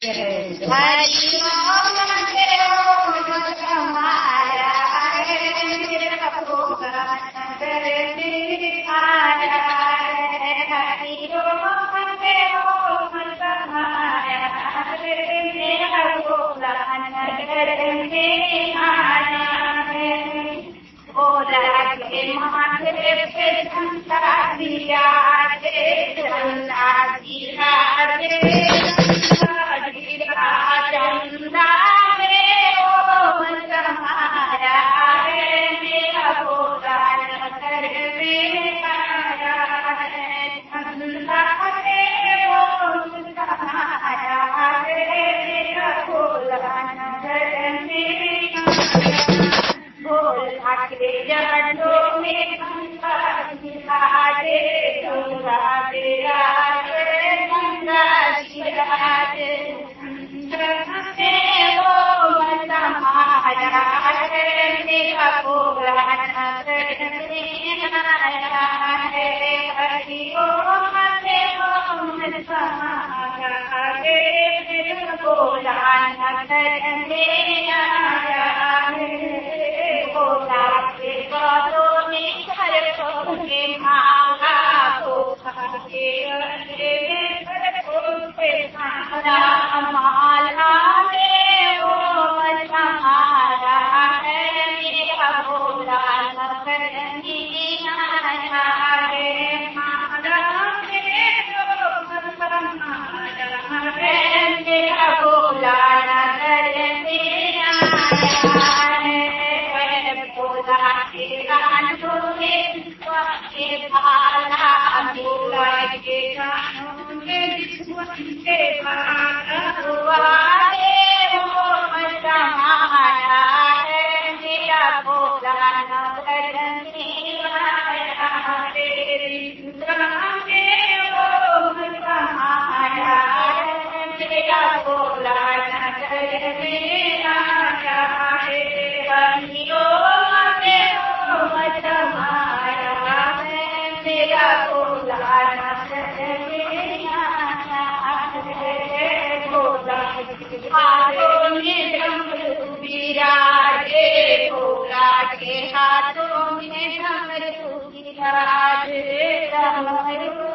हरि ओम हमारा मेरा भगवान करने आया है। हरि ओम हमारा मेरा भगवान करने आया है। बोला के माथे पे झंडा दिया रे, झंडा दिया रे, चंदा रे ओम समाया है। मेरा भगवान करने आया है। चंदा रे ओम समाया है। मेरा भगवान करने भोला के जड़ों में गंगा गिराजे, गंगा गिराजे, गंगा गिराजे। ओम समाया है। मेरा भगवान करने आया है। हरि ओम समाया है। मेरा भगवान करने आया है। भोला के बातों में घर के मांगा, भोला के घर के माला, माला में ओम समाया है। मेरा भोला करने आया है। माला में ओम समाया है। मेरा भोला करने आया है। भोला के कानों में के भाला, भोला के कानों में के भाला, वाले ओम समाया है। मेरा भोला करने आया है। इंद्रा में ओम समाया है। मेरा भोला करने आया है। हरि ओम समाया है। मेरा भोला करने आया है। भोला हाथों में डमरू बिराजे, भोला के हाथों में डमरू बिराजे, डमरू